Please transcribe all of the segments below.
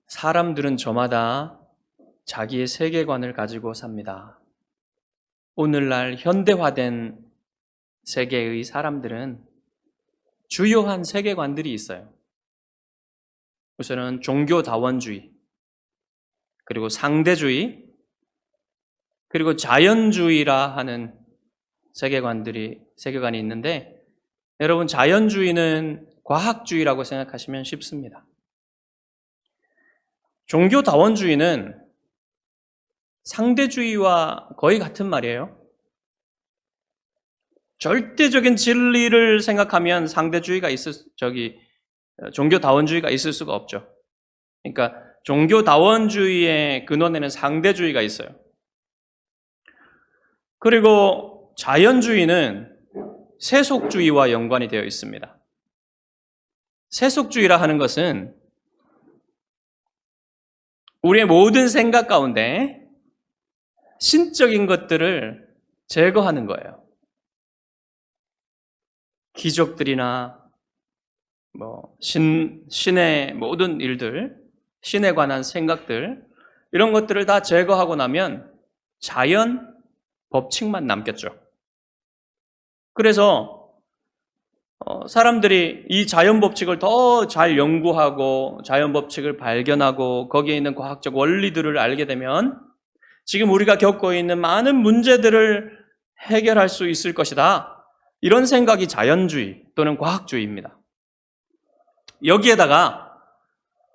사람들은 저마다 자기의 세계관을 가지고 삽니다. 오늘날 현대화된 세계의 사람들은 주요한 세계관들이 있어요. 우선은 종교다원주의, 그리고 상대주의, 그리고 자연주의라 하는 세계관이 있는데, 여러분, 자연주의는 과학주의라고 생각하시면 쉽습니다. 종교다원주의는 상대주의와 거의 같은 말이에요. 절대적인 진리를 생각하면 종교다원주의가 있을 수가 없죠. 그러니까 종교다원주의의 근원에는 상대주의가 있어요. 그리고 자연주의는 세속주의와 연관이 되어 있습니다. 세속주의라 하는 것은 우리의 모든 생각 가운데 신적인 것들을 제거하는 거예요. 기적들이나 신의 모든 일들, 신에 관한 생각들, 이런 것들을 다 제거하고 나면 자연 법칙만 남겠죠. 그래서 사람들이 이 자연 법칙을 더 잘 연구하고 자연 법칙을 발견하고 거기에 있는 과학적 원리들을 알게 되면 지금 우리가 겪고 있는 많은 문제들을 해결할 수 있을 것이다. 이런 생각이 자연주의 또는 과학주의입니다. 여기에다가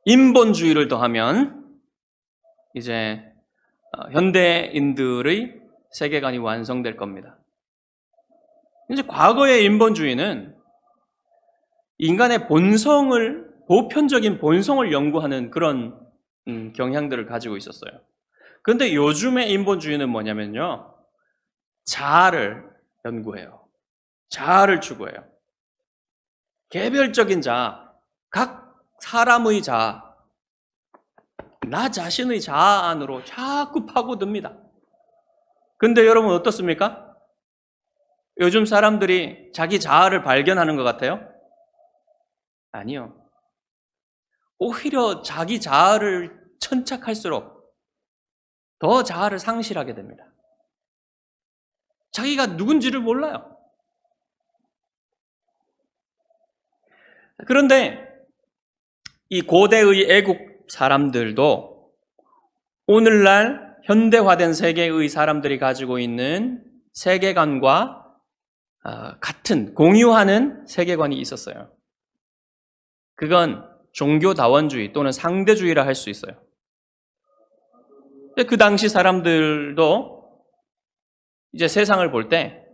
인본주의를 더하면 이제 현대인들의 세계관이 완성될 겁니다. 이제 과거의 인본주의는 인간의 보편적인 본성을 연구하는 그런 경향들을 가지고 있었어요. 그런데 요즘의 인본주의는 뭐냐면요, 자아를 연구해요. 자아를 추구해요. 개별적인 자아, 각 사람의 자아, 나 자신의 자아 안으로 자꾸 파고듭니다. 근데 여러분 어떻습니까? 요즘 사람들이 자기 자아를 발견하는 것 같아요? 아니요. 오히려 자기 자아를 천착할수록 더 자아를 상실하게 됩니다. 자기가 누군지를 몰라요. 그런데 이 고대의 애국 사람들도 오늘날 현대화된 세계의 사람들이 가지고 있는 세계관과 같은, 공유하는 세계관이 있었어요. 그건 종교다원주의 또는 상대주의라 할 수 있어요. 그 당시 사람들도 이제 세상을 볼 때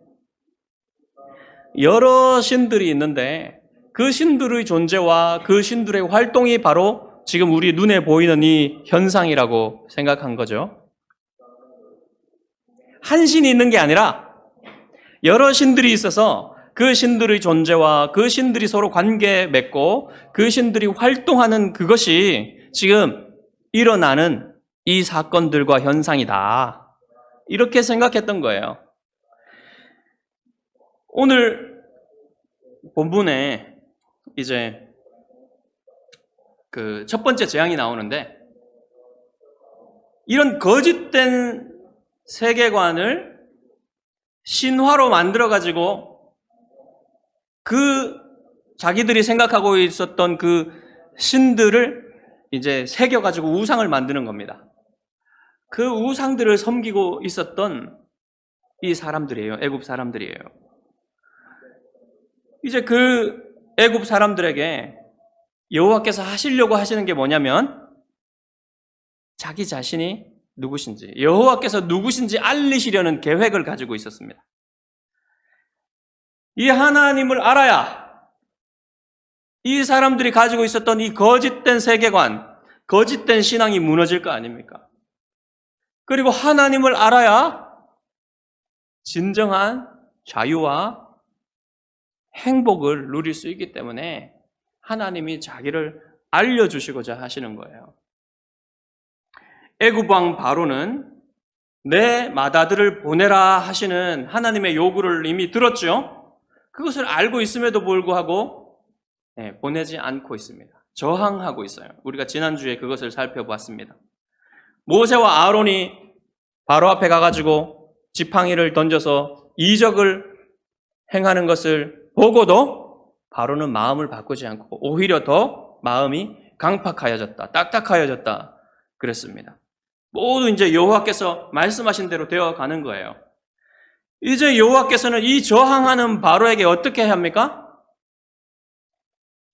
여러 신들이 있는데 그 신들의 존재와 그 신들의 활동이 바로 지금 우리 눈에 보이는 이 현상이라고 생각한 거죠. 한 신이 있는 게 아니라 여러 신들이 있어서 그 신들의 존재와 그 신들이 서로 관계 맺고 그 신들이 활동하는 그것이 지금 일어나는 이 사건들과 현상이다. 이렇게 생각했던 거예요. 오늘 본문에 이제 그 첫 번째 재앙이 나오는데 이런 거짓된 세계관을 신화로 만들어가지고 그 자기들이 생각하고 있었던 그 신들을 이제 새겨가지고 우상을 만드는 겁니다. 그 우상들을 섬기고 있었던 이 사람들이에요. 애굽 사람들이에요. 이제 그 애굽 사람들에게 여호와께서 하시려고 하시는 게 뭐냐면 자기 자신이 누구신지, 여호와께서 누구신지 알리시려는 계획을 가지고 있었습니다. 이 하나님을 알아야 이 사람들이 가지고 있었던 이 거짓된 세계관, 거짓된 신앙이 무너질 거 아닙니까? 그리고 하나님을 알아야 진정한 자유와 행복을 누릴 수 있기 때문에 하나님이 자기를 알려주시고자 하시는 거예요. 애굽 왕 바로는 내 맏아들을 보내라 하시는 하나님의 요구를 이미 들었죠. 그것을 알고 있음에도 불구하고 보내지 않고 있습니다. 저항하고 있어요. 우리가 지난주에 그것을 살펴보았습니다. 모세와 아론이 바로 앞에 가가지고 지팡이를 던져서 이적을 행하는 것을 보고도 바로는 마음을 바꾸지 않고 오히려 더 마음이 강팍하여졌다, 딱딱하여졌다 그랬습니다. 모두 이제 여호와께서 말씀하신 대로 되어 가는 거예요. 이제 여호와께서는 이 저항하는 바로에게 어떻게 합니까?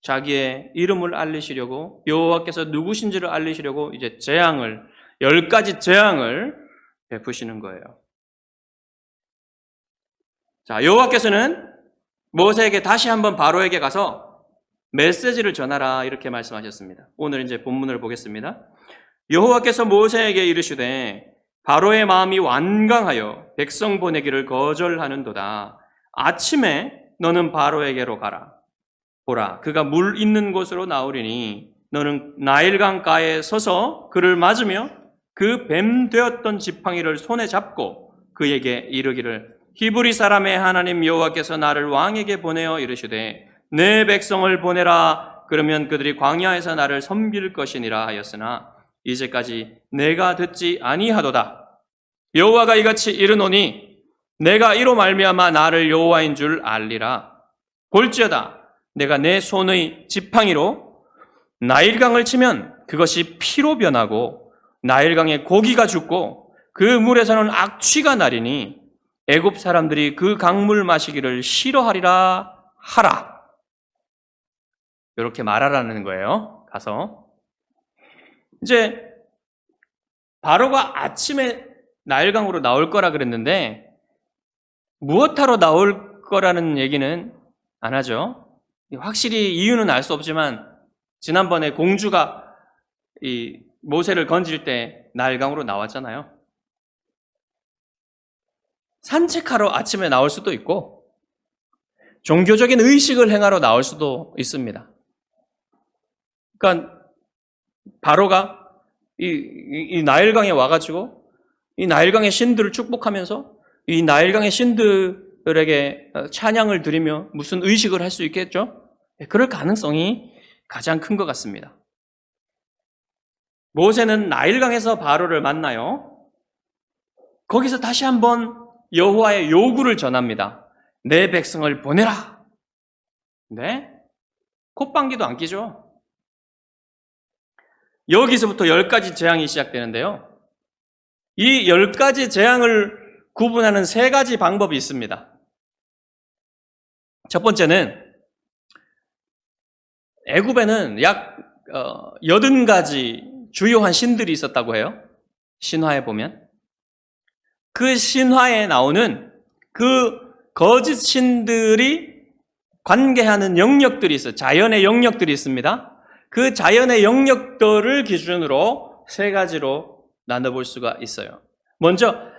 자기의 이름을 알리시려고, 여호와께서 누구신지를 알리시려고 이제 재앙을, 10가지 재앙을 베푸시는 거예요. 자, 여호와께서는 모세에게 다시 한번 바로에게 가서 메시지를 전하라 이렇게 말씀하셨습니다. 오늘 이제 본문을 보겠습니다. 여호와께서 모세에게 이르시되 바로의 마음이 완강하여 백성 보내기를 거절하는도다. 아침에 너는 바로에게로 가라. 보라, 그가 물 있는 곳으로 나오리니 너는 나일강가에 서서 그를 맞으며 그 뱀 되었던 지팡이를 손에 잡고 그에게 이르기를 히브리 사람의 하나님 여호와께서 나를 왕에게 보내어 이르시되 내 백성을 보내라. 그러면 그들이 광야에서 나를 섬길 것이니라 하였으나 이제까지 내가 듣지 아니하도다. 여호와가 이같이 이르노니 내가 이로 말미암아 나를 여호와인 줄 알리라. 볼지어다 내가 내 손의 지팡이로 나일강을 치면 그것이 피로 변하고 나일강에 고기가 죽고 그 물에서는 악취가 나리니 애굽 사람들이 그 강물 마시기를 싫어하리라 하라. 이렇게 말하라는 거예요. 가서 이제 바로가 아침에 나일강으로 나올 거라 그랬는데 무엇하러 나올 거라는 얘기는 안 하죠. 확실히 이유는 알 수 없지만 지난번에 공주가 이 모세를 건질 때 나일강으로 나왔잖아요. 산책하러 아침에 나올 수도 있고 종교적인 의식을 행하러 나올 수도 있습니다. 그러니까 바로가 이 나일강에 와가지고 이 나일강의 신들을 축복하면서 이 나일강의 신들에게 찬양을 드리며 무슨 의식을 할 수 있겠죠? 그럴 가능성이 가장 큰 것 같습니다. 모세는 나일강에서 바로를 만나요. 거기서 다시 한번 여호와의 요구를 전합니다. 내 백성을 보내라. 네? 콧방귀도 안 끼죠. 여기서부터 10가지 재앙이 시작되는데요. 이 10가지 재앙을 구분하는 3가지 방법이 있습니다. 첫 번째는 애굽에는 약 80가지 주요한 신들이 있었다고 해요. 신화에 보면. 그 신화에 나오는 그 거짓 신들이 관계하는 영역들이 있어요. 자연의 영역들이 있습니다. 그 자연의 영역들을 기준으로 3가지로 나눠볼 수가 있어요. 먼저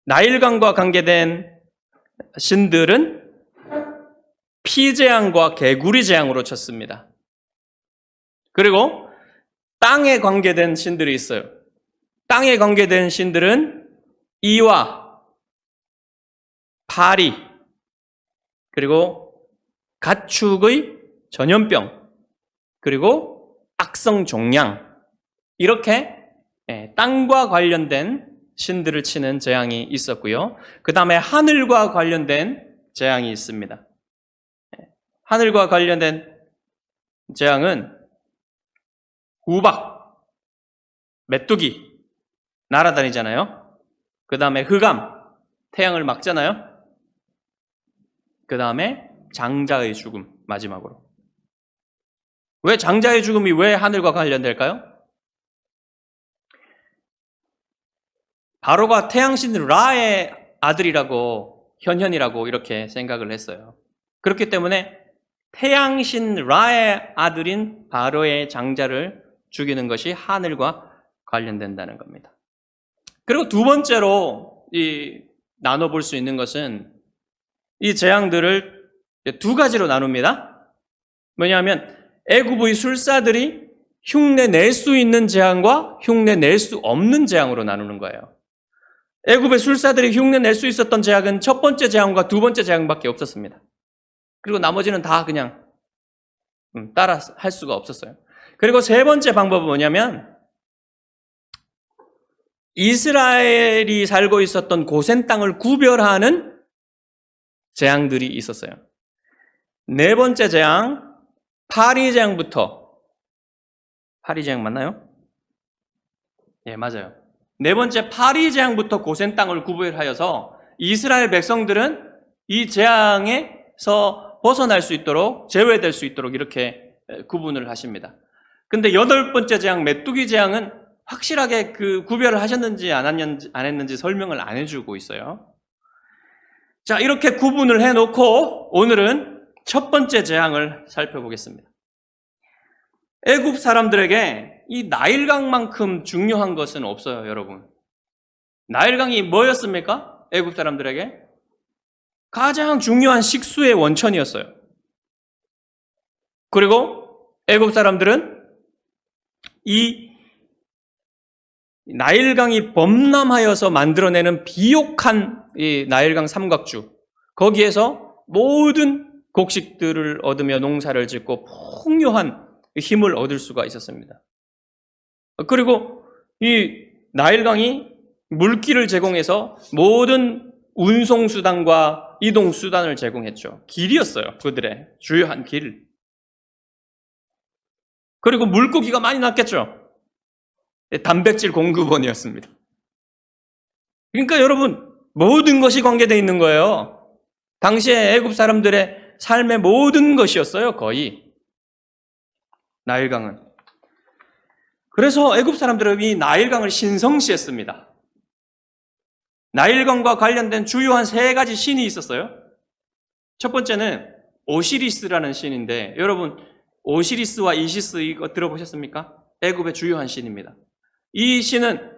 나일강과 관계된 신들은 피재앙과 개구리 재앙으로 쳤습니다. 그리고 땅에 관계된 신들이 있어요. 땅에 관계된 신들은 이와 파리 그리고 가축의 전염병 그리고 악성 종양 이렇게 땅과 관련된 신들을 치는 재앙이 있었고요. 그 다음에 하늘과 관련된 재앙이 있습니다. 하늘과 관련된 재앙은 우박, 메뚜기 날아다니잖아요. 그 다음에 흑암, 태양을 막잖아요. 그 다음에 장자의 죽음, 마지막으로. 왜 장자의 죽음이 왜 하늘과 관련될까요? 바로가 태양신 라의 아들이라고 현현이라고 이렇게 생각을 했어요. 그렇기 때문에 태양신 라의 아들인 바로의 장자를 죽이는 것이 하늘과 관련된다는 겁니다. 그리고 두 번째로 나눠볼 수 있는 것은 이 재앙들을 2가지로 나눕니다. 뭐냐면 애굽의 술사들이 흉내 낼 수 있는 재앙과 흉내 낼 수 없는 재앙으로 나누는 거예요. 애굽의 술사들이 흉내 낼 수 있었던 재앙은 첫 번째 재앙과 두 번째 재앙밖에 없었습니다. 그리고 나머지는 다 그냥 따라 할 수가 없었어요. 그리고 세 번째 방법은 뭐냐면 이스라엘이 살고 있었던 고센 땅을 구별하는 재앙들이 있었어요. 네 번째 재앙, 파리 재앙부터. 파리 재앙 맞나요? 예, 맞아요. 네 번째 파리 재앙부터 고센 땅을 구별하여서 이스라엘 백성들은 이 재앙에서 벗어날 수 있도록, 제외될 수 있도록 이렇게 구분을 하십니다. 근데 여덟 번째 재앙, 메뚜기 재앙은 확실하게 그 구별을 하셨는지 안 했는지 설명을 안 해주고 있어요. 자, 이렇게 구분을 해놓고 오늘은 첫 번째 재앙을 살펴보겠습니다. 애굽 사람들에게 이 나일강만큼 중요한 것은 없어요, 여러분. 나일강이 뭐였습니까? 애굽 사람들에게 가장 중요한 식수의 원천이었어요. 그리고 애굽 사람들은 이 나일강이 범람하여서 만들어내는 비옥한 이 나일강 삼각주, 거기에서 모든 곡식들을 얻으며 농사를 짓고 풍요한 힘을 얻을 수가 있었습니다. 그리고 이 나일강이 물길을 제공해서 모든 운송수단과 이동수단을 제공했죠. 길이었어요. 그들의 주요한 길. 그리고 물고기가 많이 났겠죠. 단백질 공급원이었습니다. 그러니까 여러분, 모든 것이 관계되어 있는 거예요. 당시에 애굽 사람들의 삶의 모든 것이었어요, 거의. 나일강은. 그래서 애굽 사람들은 이 나일강을 신성시했습니다. 나일강과 관련된 주요한 세 가지 신이 있었어요. 첫 번째는 오시리스라는 신인데, 여러분 오시리스와 이시스 이거 들어보셨습니까? 애굽의 주요한 신입니다. 이 신은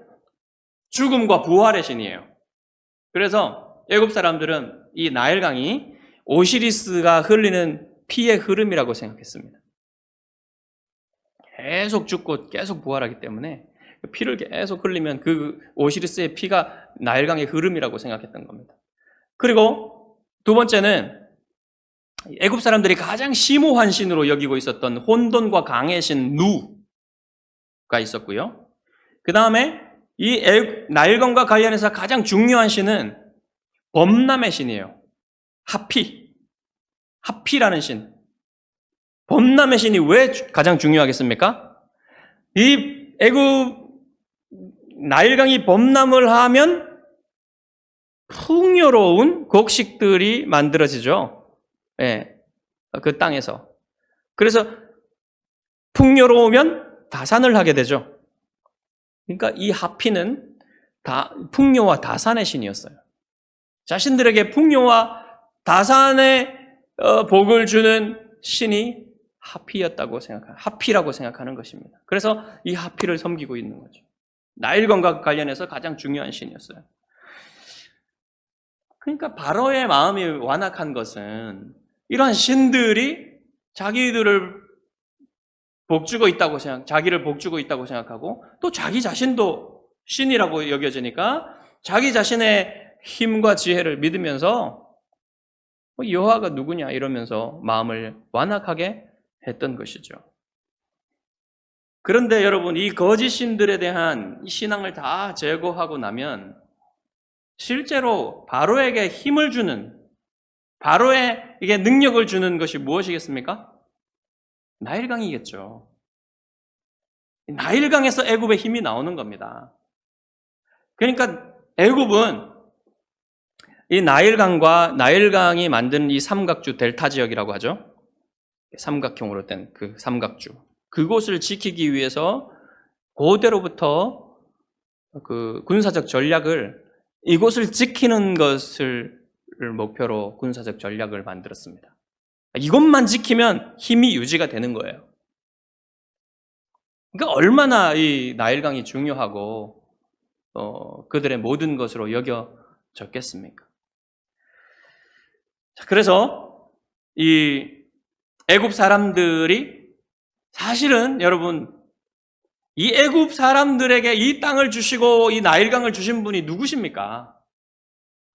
죽음과 부활의 신이에요. 그래서 애굽 사람들은 이 나일강이 오시리스가 흘리는 피의 흐름이라고 생각했습니다. 계속 죽고 계속 부활하기 때문에 피를 계속 흘리면 그 오시리스의 피가 나일강의 흐름이라고 생각했던 겁니다. 그리고 두 번째는 애굽 사람들이 가장 심오한 신으로 여기고 있었던 혼돈과 강의 신 누가 있었고요. 그 다음에 이 나일강과 관련해서 가장 중요한 신은 범람의 신이에요. 하피라는 신. 범람의 신이 왜 가장 중요하겠습니까? 이 애굽 나일강이 범람을 하면 풍요로운 곡식들이 만들어지죠. 예, 그 땅에서. 그래서 풍요로우면 다산을 하게 되죠. 그러니까 이 하피는 풍요와 다산의 신이었어요. 자신들에게 풍요와 다산의 복을 주는 신이 하피라고 생각하는 것입니다. 그래서 이 하피를 섬기고 있는 거죠. 나일강과 관련해서 가장 중요한 신이었어요. 그러니까 바로의 마음이 완악한 것은 이러한 신들이 자기를 복주고 있다고 생각하고 또 자기 자신도 신이라고 여겨지니까 자기 자신의 힘과 지혜를 믿으면서 여호와가 누구냐 이러면서 마음을 완악하게 했던 것이죠. 그런데 여러분, 이 거짓 신들에 대한 신앙을 다 제거하고 나면 실제로 바로에게 힘을 주는, 바로에게 능력을 주는 것이 무엇이겠습니까? 나일강이겠죠. 나일강에서 애굽의 힘이 나오는 겁니다. 그러니까 애굽은 이 나일강이 만든 이 삼각주 델타 지역이라고 하죠. 삼각형으로 된 그 삼각주. 그곳을 지키기 위해서 고대로부터 그 군사적 전략을 이곳을 지키는 것을 목표로 군사적 전략을 만들었습니다. 이것만 지키면 힘이 유지가 되는 거예요. 그러니까 얼마나 이 나일강이 중요하고 그들의 모든 것으로 여겨졌겠습니까? 그래서 이 애굽 사람들이 사실은 여러분, 이 애굽 사람들에게 이 땅을 주시고 이 나일강을 주신 분이 누구십니까?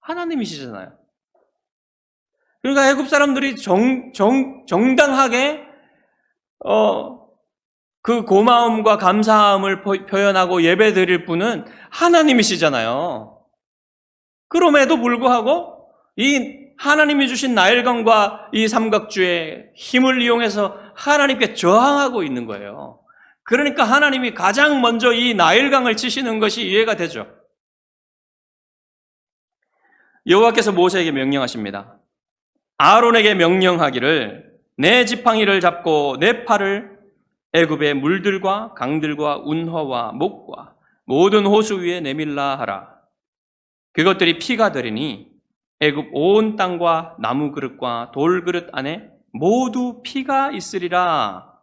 하나님이시잖아요. 그러니까 애굽 사람들이 정당하게 그 고마움과 감사함을 표현하고 예배 드릴 분은 하나님이시잖아요. 그럼에도 불구하고 이 하나님이 주신 나일강과 이 삼각주의 힘을 이용해서 하나님께 저항하고 있는 거예요. 그러니까 하나님이 가장 먼저 이 나일강을 치시는 것이 이해가 되죠. 여호와께서 모세에게 명령하십니다. 아론에게 명령하기를 내 지팡이를 잡고 내 팔을 애굽의 물들과 강들과 운河와 목과 모든 호수 위에 내밀라 하라. 그것들이 피가 되리니 애굽 온 땅과 나무 그릇과 돌 그릇 안에 모두 피가 있으리라.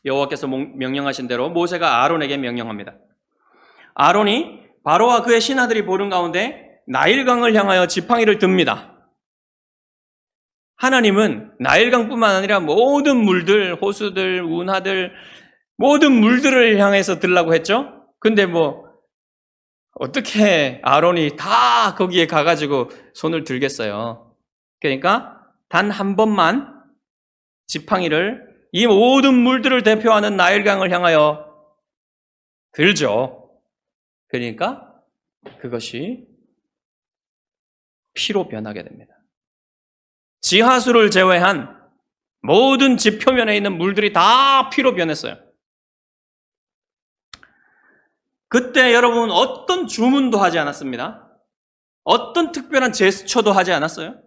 여호와께서 명령하신 대로 모세가 아론에게 명령합니다. 아론이 바로와 그의 신하들이 보는 가운데 나일강을 향하여 지팡이를 듭니다. 하나님은 나일강뿐만 아니라 모든 물들, 호수들, 운하들, 모든 물들을 향해서 들라고 했죠. 근데 어떻게 아론이 다 거기에 가가지고 손을 들겠어요. 그러니까 단 한 번만 지팡이를 이 모든 물들을 대표하는 나일강을 향하여 들죠. 그러니까 그것이 피로 변하게 됩니다. 지하수를 제외한 모든 지표면에 있는 물들이 다 피로 변했어요. 그때 여러분 어떤 주문도 하지 않았습니다. 어떤 특별한 제스처도 하지 않았어요.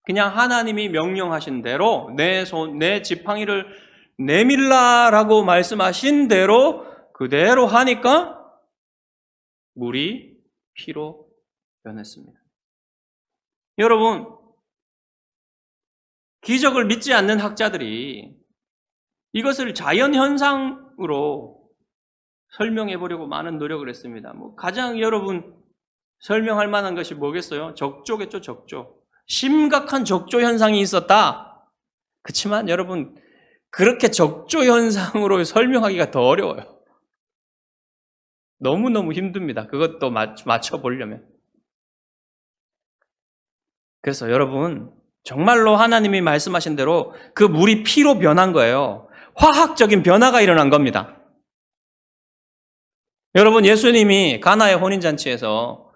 그냥 하나님이 명령하신 대로 내 지팡이를 내밀라라고 말씀하신 대로 그대로 하니까 물이 피로 변했습니다. 여러분, 기적을 믿지 않는 학자들이 이것을 자연현상으로 설명해 보려고 많은 노력을 했습니다. 가장 여러분 설명할 만한 것이 뭐겠어요? 적조겠죠, 적조. 심각한 적조 현상이 있었다. 그렇지만 여러분, 그렇게 적조 현상으로 설명하기가 더 어려워요. 너무너무 힘듭니다. 그것도 맞춰보려면. 그래서 여러분, 정말로 하나님이 말씀하신 대로 그 물이 피로 변한 거예요. 화학적인 변화가 일어난 겁니다. 여러분, 예수님이 가나의 혼인잔치에서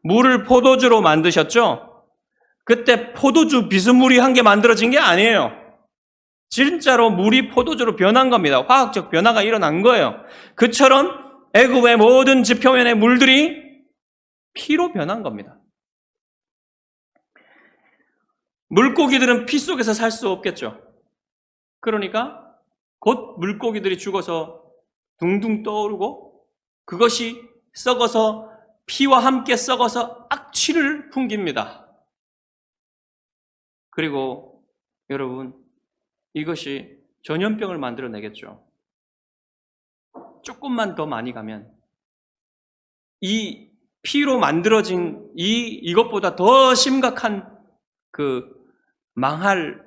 물을 포도주로 만드셨죠? 그때 포도주 비스무리한 게 만들어진 게 아니에요. 진짜로 물이 포도주로 변한 겁니다. 화학적 변화가 일어난 거예요. 그처럼 애굽의 모든 지표면의 물들이 피로 변한 겁니다. 물고기들은 피 속에서 살 수 없겠죠. 그러니까 곧 물고기들이 죽어서 둥둥 떠오르고 그것이 썩어서 피와 함께 썩어서 악취를 풍깁니다. 그리고 여러분, 이것이 전염병을 만들어내겠죠. 조금만 더 많이 가면 이 피로 만들어진 이것보다 더 심각한 망할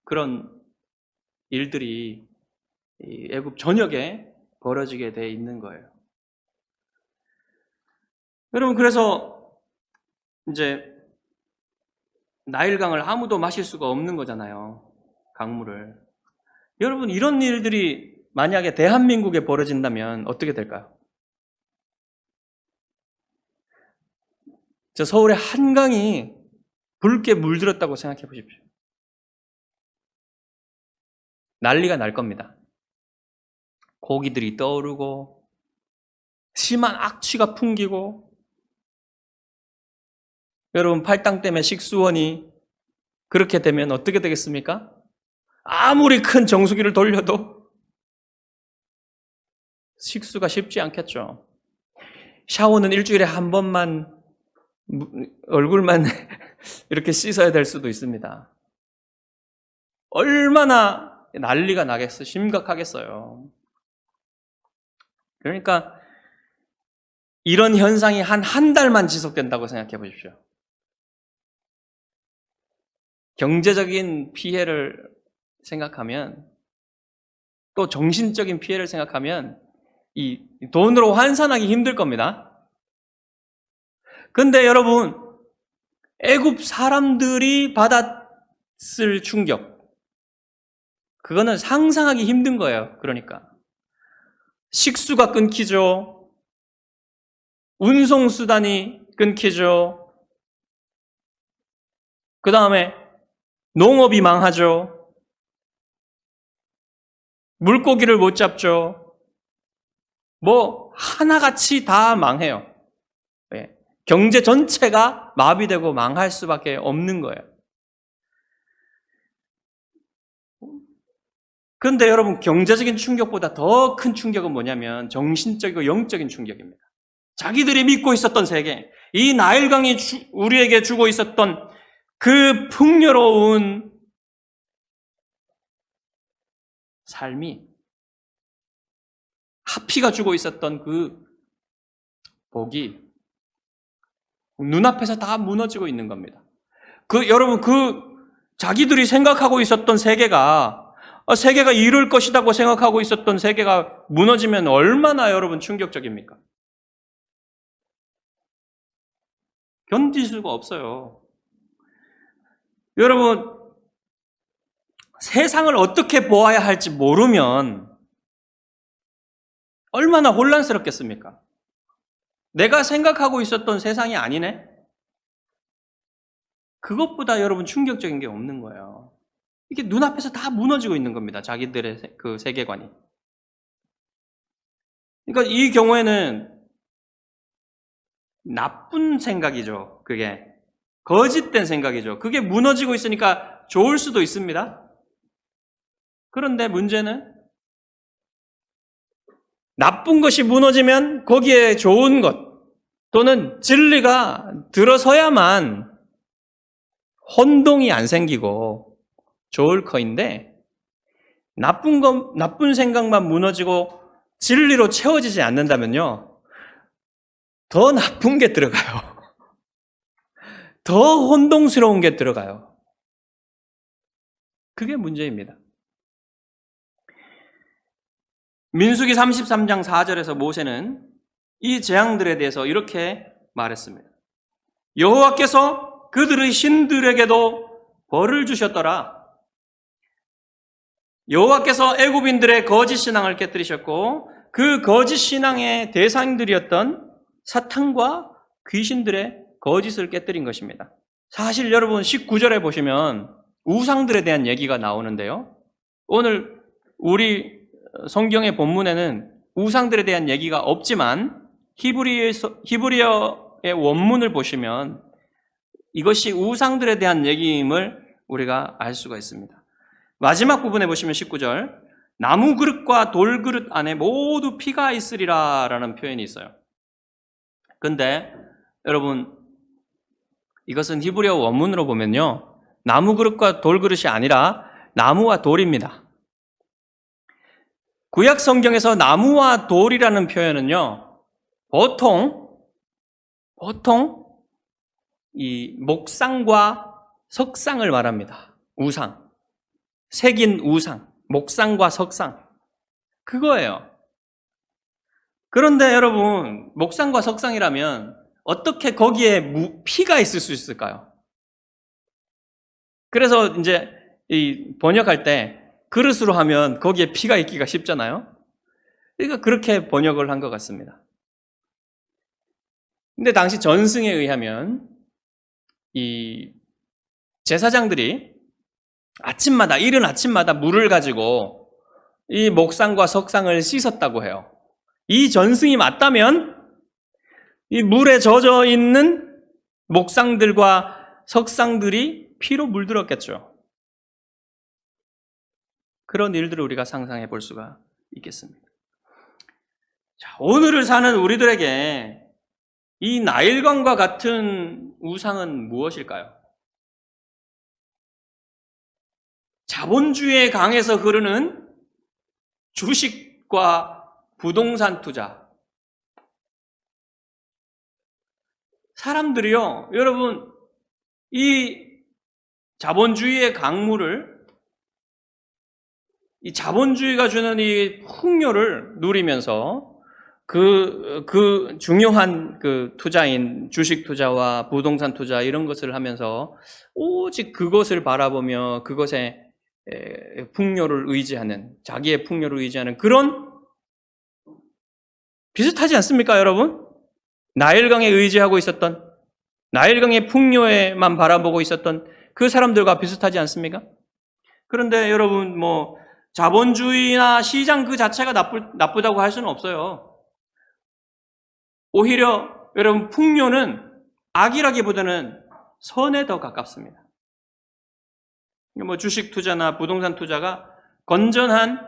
그런 일들이 이 애굽 전역에 벌어지게 돼 있는 거예요. 여러분, 그래서 이제 나일강을 아무도 마실 수가 없는 거잖아요. 강물을. 여러분, 이런 일들이 만약에 대한민국에 벌어진다면 어떻게 될까요? 저 서울의 한강이 붉게 물들었다고 생각해 보십시오. 난리가 날 겁니다. 고기들이 떠오르고 심한 악취가 풍기고 여러분, 팔당 때문에 식수원이 그렇게 되면 어떻게 되겠습니까? 아무리 큰 정수기를 돌려도 식수가 쉽지 않겠죠. 샤워는 일주일에 한 번만 얼굴만 이렇게 씻어야 될 수도 있습니다. 얼마나 난리가 나겠어요. 심각하겠어요. 그러니까 이런 현상이 한 달만 지속된다고 생각해 보십시오. 경제적인 피해를 생각하면 또 정신적인 피해를 생각하면 이 돈으로 환산하기 힘들 겁니다. 근데 여러분, 애굽 사람들이 받았을 충격, 그거는 상상하기 힘든 거예요. 그러니까 식수가 끊기죠. 운송수단이 끊기죠. 그 다음에 농업이 망하죠. 물고기를 못 잡죠. 뭐 하나같이 다 망해요. 네. 경제 전체가 마비되고 망할 수밖에 없는 거예요. 그런데 여러분, 경제적인 충격보다 더 큰 충격은 뭐냐면 정신적이고 영적인 충격입니다. 자기들이 믿고 있었던 세계, 이 나일강이 우리에게 주고 있었던 그 풍요로운 삶이, 하피가 주고 있었던 그 복이 눈앞에서 다 무너지고 있는 겁니다. 여러분, 자기들이 생각하고 있었던 세계가 이룰 것이라고 생각하고 있었던 세계가 무너지면 얼마나 여러분 충격적입니까? 견딜 수가 없어요. 여러분, 세상을 어떻게 보아야 할지 모르면 얼마나 혼란스럽겠습니까? 내가 생각하고 있었던 세상이 아니네? 그것보다 여러분 충격적인 게 없는 거예요. 이게 눈앞에서 다 무너지고 있는 겁니다. 자기들의 그 세계관이. 그러니까 이 경우에는 나쁜 생각이죠. 그게 거짓된 생각이죠. 그게 무너지고 있으니까 좋을 수도 있습니다. 그런데 문제는 나쁜 것이 무너지면 거기에 좋은 것 또는 진리가 들어서야만 혼동이 안 생기고 좋을 터인데, 나쁜 생각만 무너지고 진리로 채워지지 않는다면요, 더 나쁜 게 들어가요. 더 혼동스러운 게 들어가요. 그게 문제입니다. 민수기 33장 4절에서 모세는 이 재앙들에 대해서 이렇게 말했습니다. 여호와께서 그들의 신들에게도 벌을 주셨더라. 여호와께서 애굽인들의 거짓 신앙을 깨뜨리셨고 그 거짓 신앙의 대상들이었던 사탄과 귀신들의 거짓을 깨뜨린 것입니다. 사실 여러분 19절에 보시면 우상들에 대한 얘기가 나오는데요. 오늘 우리 성경의 본문에는 우상들에 대한 얘기가 없지만 히브리어의 원문을 보시면 이것이 우상들에 대한 얘기임을 우리가 알 수가 있습니다. 마지막 부분에 보시면 19절, 나무 그릇과 돌 그릇 안에 모두 피가 있으리라 라는 표현이 있어요. 근데 여러분, 이것은 히브리어 원문으로 보면요, 나무 그릇과 돌 그릇이 아니라 나무와 돌입니다. 구약 성경에서 나무와 돌이라는 표현은요, 보통 이 목상과 석상을 말합니다. 우상, 새긴 우상, 목상과 석상, 그거예요. 그런데 여러분, 목상과 석상이라면 어떻게 거기에 피가 있을 수 있을까요? 그래서 이제 이 번역할 때 그릇으로 하면 거기에 피가 있기가 쉽잖아요. 그러니까 그렇게 번역을 한 것 같습니다. 근데 당시 전승에 의하면 이 제사장들이 이른 아침마다 물을 가지고 이 목상과 석상을 씻었다고 해요. 이 전승이 맞다면 이 물에 젖어 있는 목상들과 석상들이 피로 물들었겠죠. 그런 일들을 우리가 상상해 볼 수가 있겠습니다. 자, 오늘을 사는 우리들에게 이 나일강과 같은 우상은 무엇일까요? 자본주의의 강에서 흐르는 주식과 부동산 투자. 사람들이요, 여러분, 이 자본주의의 강물을, 이 자본주의가 주는 이 풍요를 누리면서 그 중요한 그 투자인 주식 투자와 부동산 투자 이런 것을 하면서 오직 그것을 바라보며 그것에 풍요를 의지하는, 자기의 풍요를 의지하는 그런, 비슷하지 않습니까, 여러분? 나일강에 의지하고 있었던, 나일강의 풍요에만 바라보고 있었던 그 사람들과 비슷하지 않습니까? 그런데 여러분, 자본주의나 시장 그 자체가 나쁘다고 할 수는 없어요. 오히려 여러분, 풍요는 악이라기보다는 선에 더 가깝습니다. 주식 투자나 부동산 투자가 건전한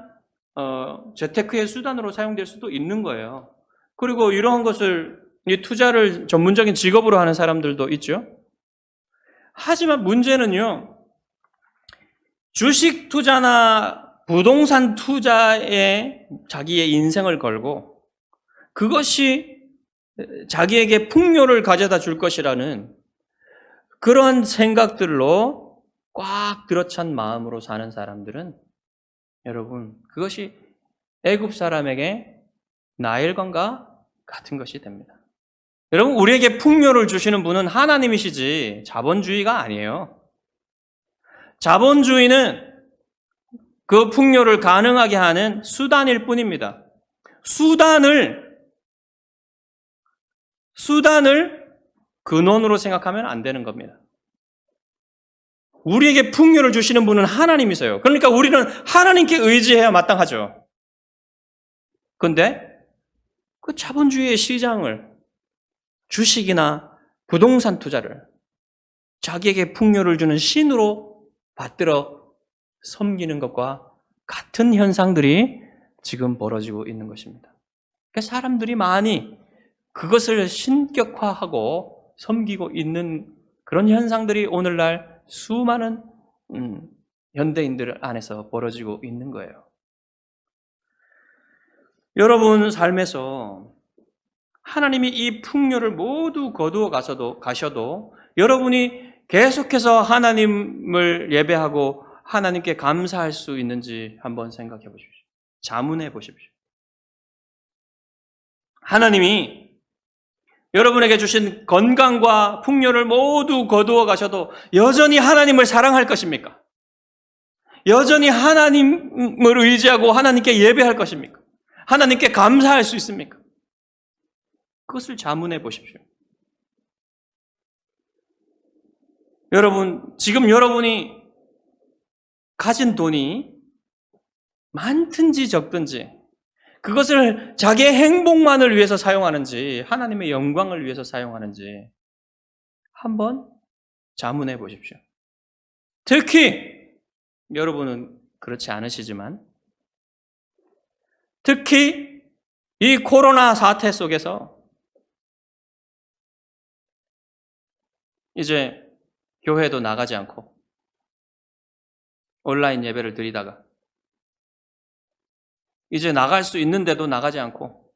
재테크의 수단으로 사용될 수도 있는 거예요. 그리고 이러한 것을, 이 투자를 전문적인 직업으로 하는 사람들도 있죠. 하지만 문제는요, 주식 투자나 부동산 투자에 자기의 인생을 걸고 그것이 자기에게 풍요를 가져다 줄 것이라는 그런 생각들로 꽉 들어찬 마음으로 사는 사람들은 여러분, 그것이 애굽 사람에게 나일강과 같은 것이 됩니다. 여러분, 우리에게 풍요를 주시는 분은 하나님이시지 자본주의가 아니에요. 자본주의는 그 풍요를 가능하게 하는 수단일 뿐입니다. 수단을 근원으로 생각하면 안 되는 겁니다. 우리에게 풍요를 주시는 분은 하나님이세요. 그러니까 우리는 하나님께 의지해야 마땅하죠. 그런데 그 자본주의의 시장을, 주식이나 부동산 투자를 자기에게 풍요를 주는 신으로 받들어 섬기는 것과 같은 현상들이 지금 벌어지고 있는 것입니다. 그러니까 사람들이 많이 그것을 신격화하고 섬기고 있는 그런 현상들이 오늘날 수많은 현대인들 안에서 벌어지고 있는 거예요. 여러분 삶에서 하나님이 이 풍요를 모두 거두어 가셔도 여러분이 계속해서 하나님을 예배하고 하나님께 감사할 수 있는지 한번 생각해 보십시오. 자문해 보십시오. 하나님이 여러분에게 주신 건강과 풍요를 모두 거두어 가셔도 여전히 하나님을 사랑할 것입니까? 여전히 하나님을 의지하고 하나님께 예배할 것입니까? 하나님께 감사할 수 있습니까? 그것을 자문해 보십시오. 여러분, 지금 여러분이 가진 돈이 많든지 적든지 그것을 자기의 행복만을 위해서 사용하는지 하나님의 영광을 위해서 사용하는지 한번 자문해 보십시오. 특히 여러분은 그렇지 않으시지만 특히 이 코로나 사태 속에서 이제 교회도 나가지 않고 온라인 예배를 드리다가 이제 나갈 수 있는데도 나가지 않고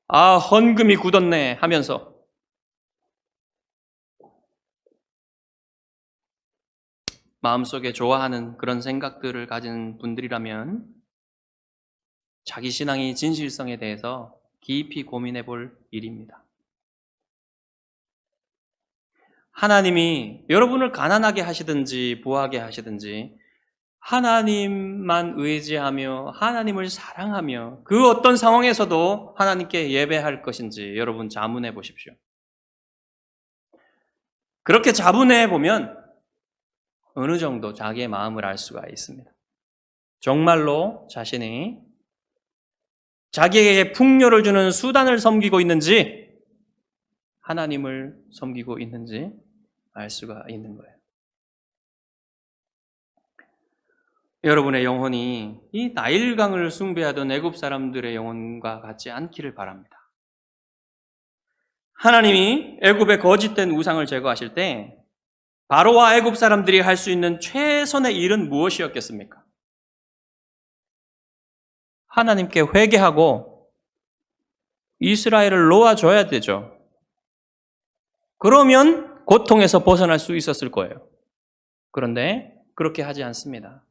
헌금이 굳었네 하면서 마음속에 좋아하는 그런 생각들을 가진 분들이라면 자기 신앙의 진실성에 대해서 깊이 고민해 볼 일입니다. 하나님이 여러분을 가난하게 하시든지 부하게 하시든지 하나님만 의지하며 하나님을 사랑하며 그 어떤 상황에서도 하나님께 예배할 것인지 여러분 자문해 보십시오. 그렇게 자문해 보면 어느 정도 자기의 마음을 알 수가 있습니다. 정말로 자신이 자기에게 풍요를 주는 수단을 섬기고 있는지 하나님을 섬기고 있는지 알 수가 있는 거예요. 여러분의 영혼이 이 나일강을 숭배하던 애굽 사람들의 영혼과 같지 않기를 바랍니다. 하나님이 애굽의 거짓된 우상을 제거하실 때 바로와 애굽 사람들이 할 수 있는 최선의 일은 무엇이었겠습니까? 하나님께 회개하고 이스라엘을 놓아줘야 되죠. 그러면 고통에서 벗어날 수 있었을 거예요. 그런데 그렇게 하지 않습니다.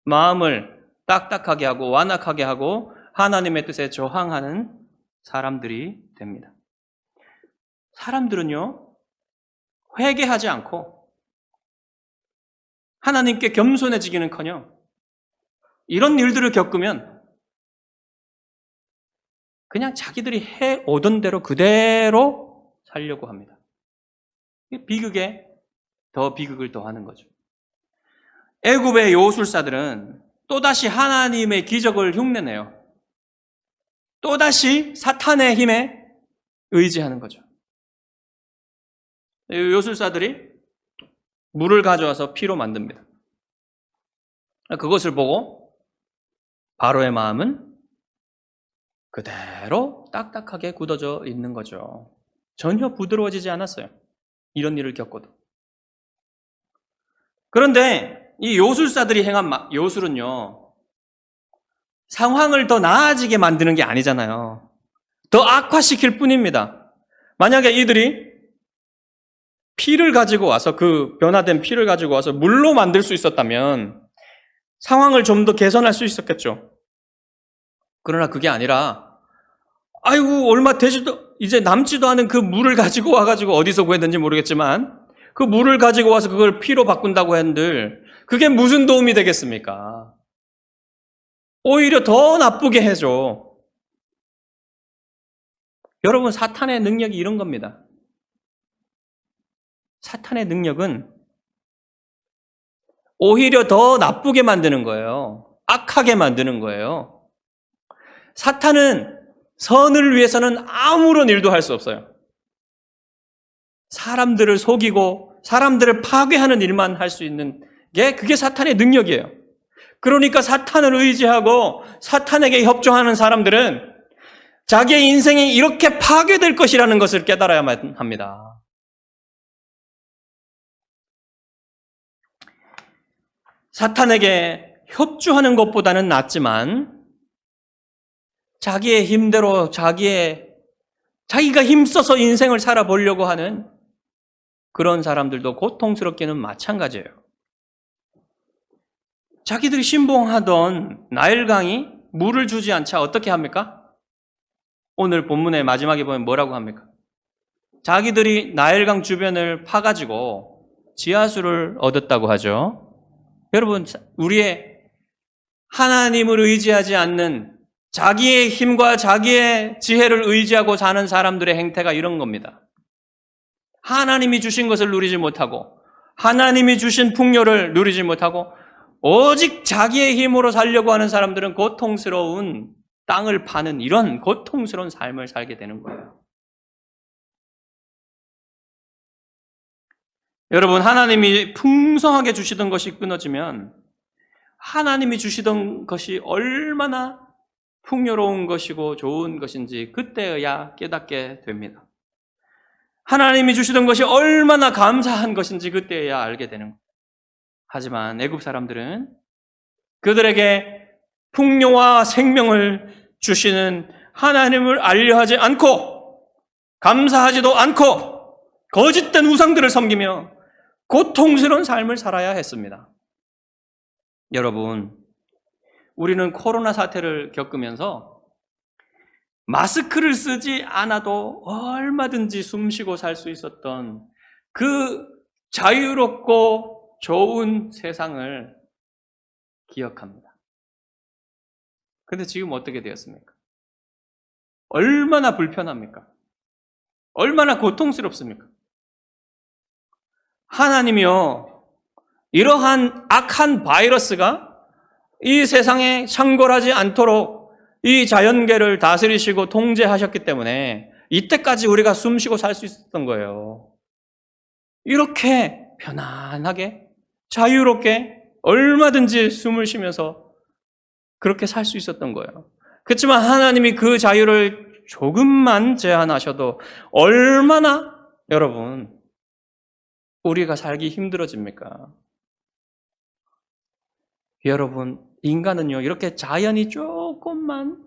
마음을 딱딱하게 하고 완악하게 하고 하나님의 뜻에 저항하는 사람들이 됩니다. 사람들은요, 회개하지 않고 하나님께 겸손해지기는커녕 이런 일들을 겪으면 그냥 자기들이 해오던 대로 그대로 살려고 합니다. 비극에 더 비극을 더하는 거죠. 애굽의 요술사들은 또다시 하나님의 기적을 흉내내요. 또다시 사탄의 힘에 의지하는 거죠. 요술사들이 물을 가져와서 피로 만듭니다. 그것을 보고 바로의 마음은 그대로 딱딱하게 굳어져 있는 거죠. 전혀 부드러워지지 않았어요. 이런 일을 겪어도. 그런데 이 요술사들이 행한 요술은요, 상황을 더 나아지게 만드는 게 아니잖아요. 더 악화시킬 뿐입니다. 만약에 이들이 피를 가지고 와서, 그 변화된 피를 가지고 와서 물로 만들 수 있었다면 상황을 좀 더 개선할 수 있었겠죠. 그러나 그게 아니라, 아이고, 얼마 되지도, 이제 남지도 않은 그 물을 가지고 와가지고 어디서 구했는지 모르겠지만, 그 물을 가지고 와서 그걸 피로 바꾼다고 했는들, 그게 무슨 도움이 되겠습니까? 오히려 더 나쁘게 해줘. 여러분, 사탄의 능력이 이런 겁니다. 사탄의 능력은 오히려 더 나쁘게 만드는 거예요. 악하게 만드는 거예요. 사탄은 선을 위해서는 아무런 일도 할 수 없어요. 사람들을 속이고 사람들을 파괴하는 일만 할 수 있는 게 그게 사탄의 능력이에요. 그러니까 사탄을 의지하고 사탄에게 협조하는 사람들은 자기의 인생이 이렇게 파괴될 것이라는 것을 깨달아야만 합니다. 사탄에게 협조하는 것보다는 낫지만 자기의 힘대로 자기가 힘써서 인생을 살아보려고 하는 그런 사람들도 고통스럽기는 마찬가지예요. 자기들이 신봉하던 나일강이 물을 주지 않자 어떻게 합니까? 오늘 본문의 마지막에 보면 뭐라고 합니까? 자기들이 나일강 주변을 파가지고 지하수를 얻었다고 하죠. 여러분, 우리의 하나님을 의지하지 않는 자기의 힘과 자기의 지혜를 의지하고 사는 사람들의 행태가 이런 겁니다. 하나님이 주신 것을 누리지 못하고 하나님이 주신 풍요를 누리지 못하고 오직 자기의 힘으로 살려고 하는 사람들은 고통스러운 땅을 파는 이런 고통스러운 삶을 살게 되는 거예요. 여러분, 하나님이 풍성하게 주시던 것이 끊어지면 하나님이 주시던 것이 얼마나 풍요로운 것이고 좋은 것인지 그때야 깨닫게 됩니다. 하나님이 주시던 것이 얼마나 감사한 것인지 그때야 알게 되는 거예요. 하지만 애굽 사람들은 그들에게 풍요와 생명을 주시는 하나님을 알려하지 않고 감사하지도 않고 거짓된 우상들을 섬기며 고통스러운 삶을 살아야 했습니다. 여러분, 우리는 코로나 사태를 겪으면서 마스크를 쓰지 않아도 얼마든지 숨쉬고 살 수 있었던 그 자유롭고 좋은 세상을 기억합니다. 그런데 지금 어떻게 되었습니까? 얼마나 불편합니까? 얼마나 고통스럽습니까? 하나님이요, 이러한 악한 바이러스가 이 세상에 창궐하지 않도록 이 자연계를 다스리시고 통제하셨기 때문에 이때까지 우리가 숨쉬고 살 수 있었던 거예요. 이렇게 편안하게 자유롭게 얼마든지 숨을 쉬면서 그렇게 살 수 있었던 거예요. 그렇지만 하나님이 그 자유를 조금만 제한하셔도 얼마나 여러분 우리가 살기 힘들어집니까? 여러분, 인간은요, 이렇게 자연이 조금만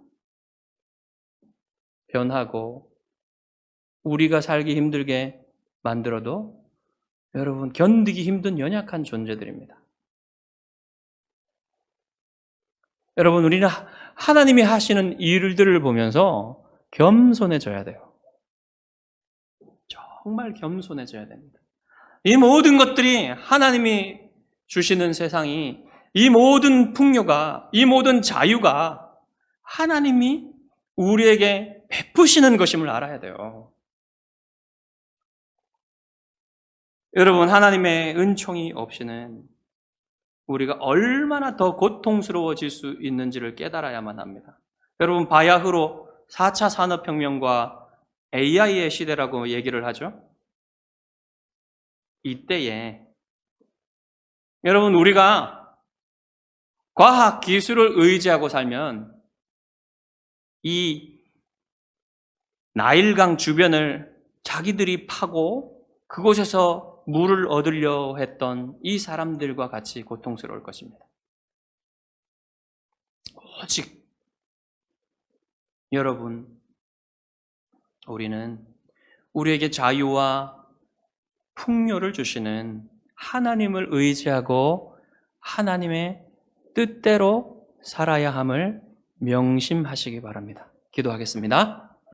변하고 우리가 살기 힘들게 만들어도 여러분, 견디기 힘든 연약한 존재들입니다. 여러분, 우리는 하나님이 하시는 일들을 보면서 겸손해져야 돼요. 정말 겸손해져야 됩니다. 이 모든 것들이 하나님이 주시는 세상이, 이 모든 풍요가, 이 모든 자유가 하나님이 우리에게 베푸시는 것임을 알아야 돼요. 여러분, 하나님의 은총이 없이는 우리가 얼마나 더 고통스러워질 수 있는지를 깨달아야만 합니다. 여러분, 바야흐로 4차 산업혁명과 AI의 시대라고 얘기를 하죠. 이때에 여러분, 우리가 과학 기술을 의지하고 살면 이 나일강 주변을 자기들이 파고 그곳에서 물을 얻으려 했던 이 사람들과 같이 고통스러울 것입니다. 오직 여러분, 우리는 우리에게 자유와 풍요를 주시는 하나님을 의지하고 하나님의 뜻대로 살아야 함을 명심하시기 바랍니다. 기도하겠습니다.